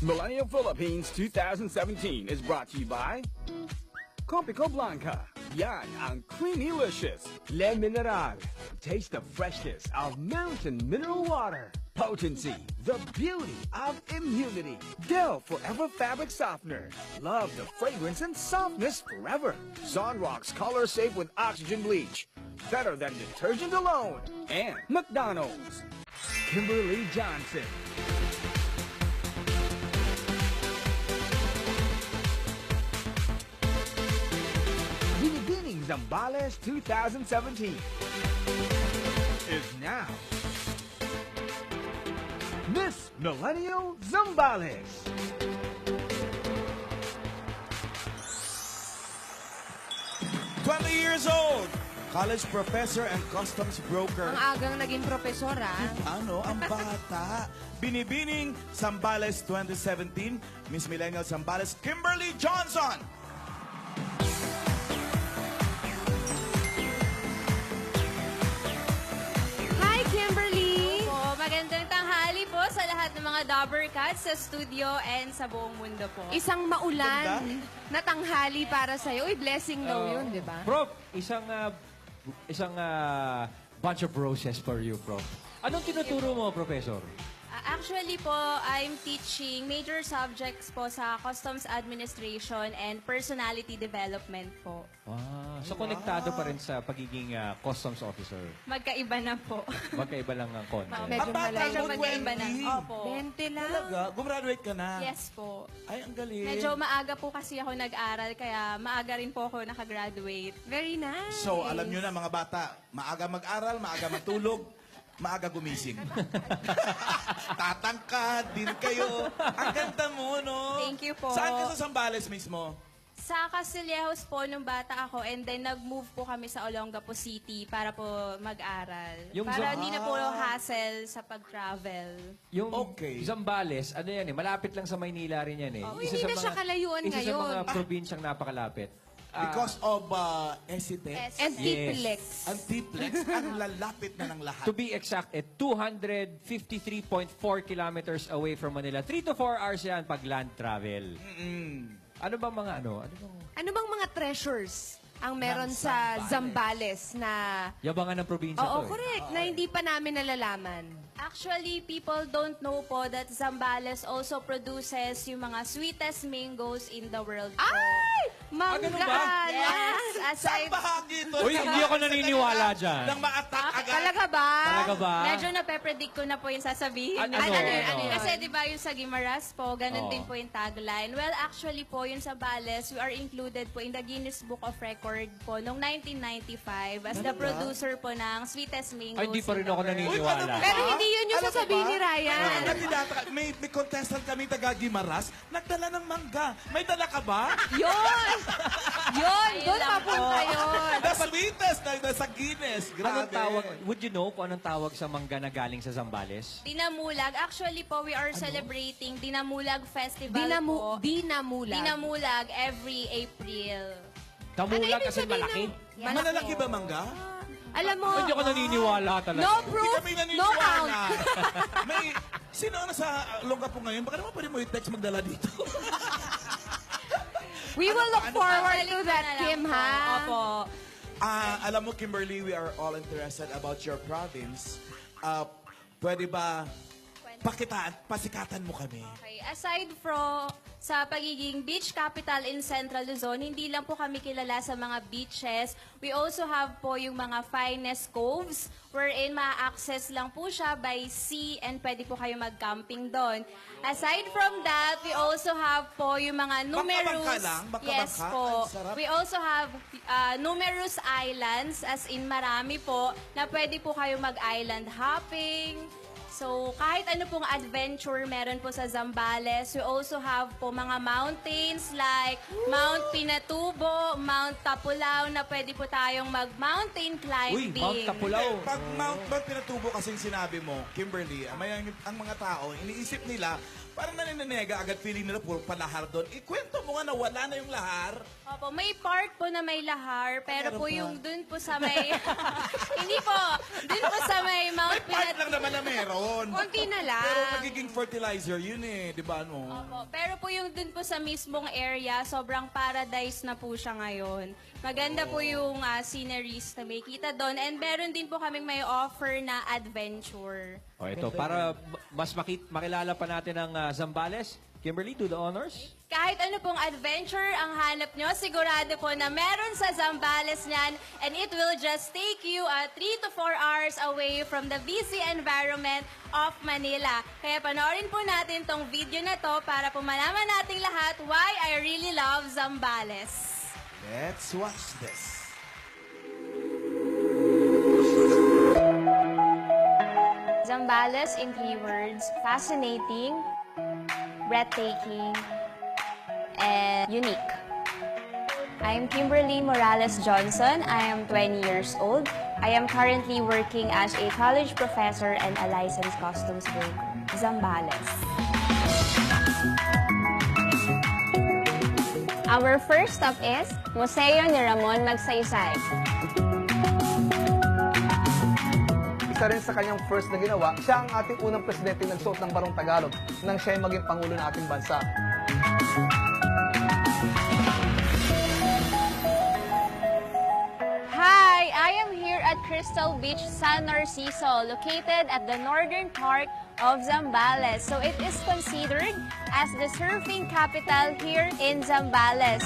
Millennial Philippines 2017 is brought to you by Copico Blanca. Yan ang creamy-licious. Le Mineral. Taste the freshness of mountain mineral water. Potency, the beauty of immunity. Dell Forever Fabric Softener. Love the fragrance and softness forever. Zonrox Color Safe with Oxygen Bleach. Better than detergent alone. And McDonald's. Kimberly Johnson. Binibining Zambales 2017 is now Miss Millennial Zambales. Years old, college professor and customs broker. Ang agang naging profesor, Ano, ang bata. Binibining Zambales 2017, Miss Millennial Zambales, Kimberly Johnson. Hi, Kimberly! Po, magandang tanghali po sa lahat ng mga Dobber Cats sa studio and sa buong mundo po. Isang maulan na tanghali para sa'yo. Uy, blessing daw yun, di ba? Prof, isang bunch of roses for you, Prof. Anong tinuturo mo, Professor? Actually po, I'm teaching major subjects po sa Customs Administration and Personality Development po. So konektado pa rin sa pagiging customs officer. Magkaiba na po. Magkaiba lang ang content. Medyo Ang bata malayo. mo, Magkaiba na. 20. Opo. 20 lang. Talaga? Gumraduate ka na? Yes po. Ay, ang galing. Medyo maaga po kasi ako nag-aral, kaya maaga rin po ako nakagraduate. Very nice. So, alam nyo na mga bata, maaga mag-aral, maaga matulog, maaga gumising. Tatangkad din kayo. Ang ganda mo, no? Thank you po. Saan ka sa Zambales mismo? Sa Castillejos po nung bata ako, and then nag-move po kami sa Olongapo City para po mag-aral. Yung Para hindi na po hassle sa pag-travel. Yung Okay. Zambales, ano yan eh, malapit lang sa Maynila rin yan eh. Oh, hindi na siya kalayuan isa ngayon. sa mga probinsyang napakalapit. Because of SETEX? And Yes. Tiplex. Ang Tiplex, ang lalapit na ng lahat. To be exact, 253.4 kilometers away from Manila. 3 to 4 hours yan pag land travel. Ano bang mga ano? Ano bang mga treasures ang meron Ng sa Zambales na... Yabangan ng probinsya Oo, to eh. correct. Na hindi pa namin nalalaman. Actually, people don't know po that Zambales also produces yung mga sweetest mangoes in the world po. Ay! Mangga! ganun ba? Yes! Saan bahagi ito? Uy, hindi ako naniniwala dyan. Nang ma-attack agad. Talaga ba? Talaga ba? Medyo nape-predict ko na po yung sasabihin. Ano? niyo. Ano yun? Kasi di ba yung sa Guimaras po, ganun Oo. din po yung tagline. Well, actually po, yung sa Zambales, we are included po in the Guinness Book of Record po noong 1995 as the producer po ng sweetest mangoes. Ay, di pa rin in the ako world. naniniwala. Uy, ano ba? Pero hindi yun yung Alam mo sasabihin ba? ni Ryan. May contestant kami taga Gimaras, nagdala ng mangga. May dala ka ba? Yun! Yun! Ayun Doon lang papunta po. yun. The sweetest na sa Guinness. Grabe. Anong tawag? Would you know kung anong tawag sa mangga na galing sa Zambales? Dinamulag. Actually po, we are celebrating Dinamulag Festival po. Dinamulag. Dinamulag every April. Tamulag ibig kasi sabihin malaki. ng- Malalaki ba mangga? Alam mo, Hindi ako naniniwala talaga. no Hindi proof, kami no naniniwala. count. Sino ang nasa Olongapo ngayon? Baka naman pwede mo i-text magdala dito. We will look forward to Balik that, na lang Kim, po. ha? Opo. Alam mo, Kimberly, we are all interested about your province. Pwede ba pasikatan mo kami? Okay. Aside from sa pagiging beach capital in Central Luzon, hindi lang po kami kilala sa mga beaches. We also have po yung mga finest coves wherein ma-access lang po siya by sea and pwede po kayo mag-camping doon. Aside from that, we also have po yung mga numerous... Bangka lang? Yes Bangka? po. Ang sarap. We also have numerous islands, as in marami po, na pwede po kayo mag-island hopping. So, kahit ano pong adventure meron po sa Zambales, we also have po mga mountains like Mount Pinatubo, Mount Tapulao, na pwede po tayong mag-mountain Uy, climbing. Mount Tapulao. Pag Mount Pinatubo kasing sinabi mo, Kimberly, ang mga tao, iniisip nila, parang naninenega agad feeling nila puro palahar doon. Ikwento mo nga na wala na yung lahar. Opo, may part po na may lahar, pero meron po pa? yung dun po sa may... Hindi po, dun po sa may Mount May part lang naman na meron. Konti na lang. Pero nagiging fertilizer yun eh, di ba no? Opo, pero po yung dun po sa mismong area, sobrang paradise na po siya ngayon. Maganda po yung sceneries na may kita doon. And meron din po kaming may offer na adventure. O ito, para mas makilala pa natin ang Zambales, Kimberly, do the honors. Kahit ano pong adventure ang hanap nyo, sigurado po na meron sa Zambales niyan, and it will just take you 3 to 4 hours away from the busy environment of Manila. Kaya panoorin po natin tong video na to para po malaman nating lahat why I really love Zambales. Let's watch this. Zambales in 3 words: fascinating, breathtaking, and unique. I'm Kimberly Morales Johnson. I am 20 years old. I am currently working as a college professor and a licensed customs broker. Zambales. Our first stop is Museo ni Ramon Magsaysay. Isa rin sa kanyang first na ginawa, siya ang ating unang presidente nagsuot ng barong Tagalog nang siya ay maging pangulo ng ating bansa. Hi, I am here at Crystal Beach, San Narciso, located at the northern part of Zambales. So it is considered as the surfing capital here in Zambales.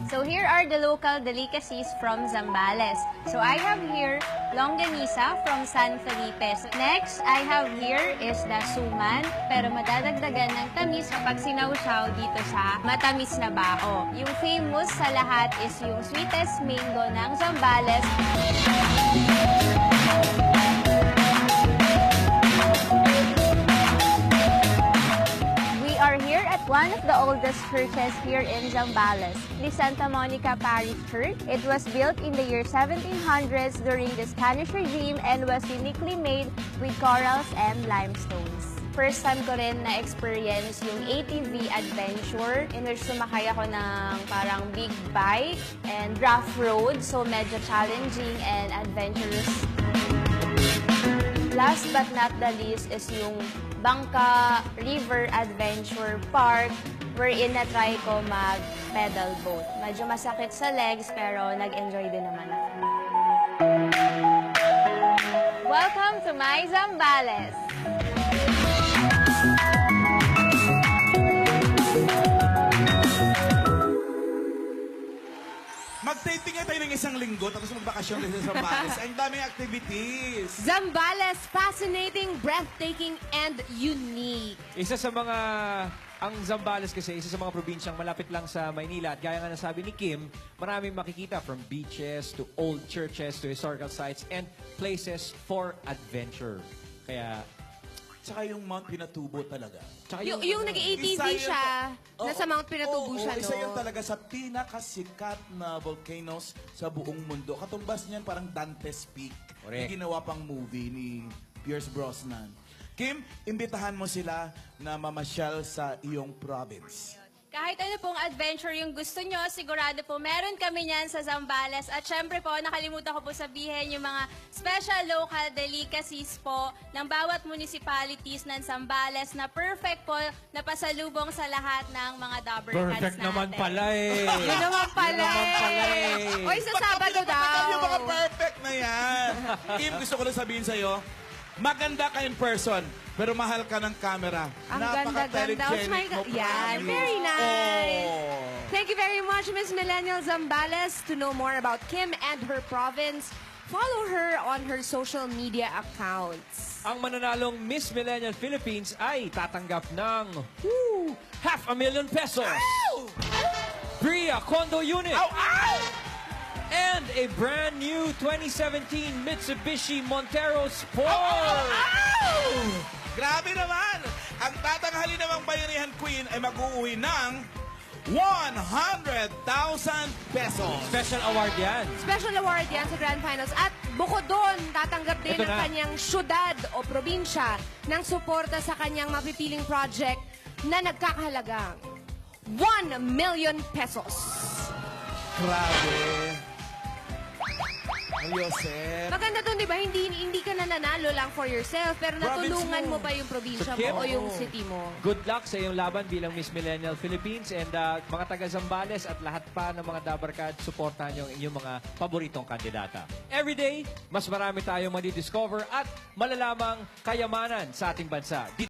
So here are the local delicacies from Zambales. So I have here longanisa from San Felipe. Next, I have here is the suman, pero madadagdagan ng tamis kapag sinausaw dito sa matamis na bao. Yung famous sa lahat is yung sweetest mango ng Zambales. We are here at one of the oldest churches here in Zambales, the Santa Monica Parish Church. It was built in the year 1700s during the Spanish regime and was uniquely made with corals and limestones. First time ko rin na-experience yung ATV adventure in which sumakay ako ng parang big bike and rough road, so medyo challenging and adventurous. Last but not the least is yung Bangka River Adventure Park wherein na-try ko mag-pedal boat. Medyo masakit sa legs pero nag-enjoy din naman ako. Welcome to my Zambales! Mag-taping nga tayo ng isang linggo tapos magbakasyon din sa Zambales. Ang daming activities. Zambales, fascinating, breathtaking, and unique. Isa sa mga, ang Zambales kasi, isa sa mga probinsyang malapit lang sa Maynila. At gaya nga nasabi ni Kim, maraming makikita from beaches to old churches to historical sites and places for adventure. Kaya, Tsaka yung Mount Pinatubo talaga. tsaka Yung nag-ATV Isa yun- siya, nasa Mount Pinatubo siya, no? Isa yan talaga sa pinakasikat na volcanoes sa buong mundo. Katumbas niyan parang Dante's Peak. Correct. Yung ginawa pang movie ni Pierce Brosnan. Kim, imbitahan mo sila na mamasyal sa iyong province. Kahit ano pong adventure yung gusto nyo, sigurado po meron kami niyan sa Zambales. At syempre po, nakalimutan ko po sabihin yung mga special local delicacies po ng bawat municipalities ng Zambales na perfect po na pasalubong sa lahat ng mga Dabber Cats perfect natin. naman pala eh. Yun naman pala Yun naman pala eh. eh. Oy, sa Sabado daw. Yung mga perfect na yan. Kim, gusto ko lang sabihin sa'yo, maganda ka in person, pero mahal ka ng camera. Ang ganda-ganda. Oh my God. Yan, very nice. Oh. Thank you very much, Miss Millennial Zambales. To know more about Kim and her province, follow her on her social media accounts. Ang mananalong Miss Millennial Philippines ay tatanggap ng ₱500,000 pesos. Free a condo unit. And a brand new 2017 Mitsubishi Montero Sport. Grabe naman! Ang tatanghali namang Bayanihan Queen ay mag-uuwi ng 100,000 pesos. Special award yan. Special award yan sa Grand Finals. At bukod doon, tatanggap din Ito ng na. kanyang syudad o probinsya ng suporta sa kanyang mapipiling project na nagkakahalagang 1 million pesos. Grabe. Yosef. Maganda doon, di ba? Hindi ka na nanalo lang for yourself, pero Province natulungan mo. mo pa yung probinsya So, Kim, mo o yung city mo. Good luck sa iyong laban bilang Miss Millennial Philippines and mga taga Zambales at lahat pa ng mga Dabarkad, supportahan niyo ang inyong mga paboritong kandidata. Every day, mas marami tayong madidiscover at malalamang kayamanan sa ating bansa.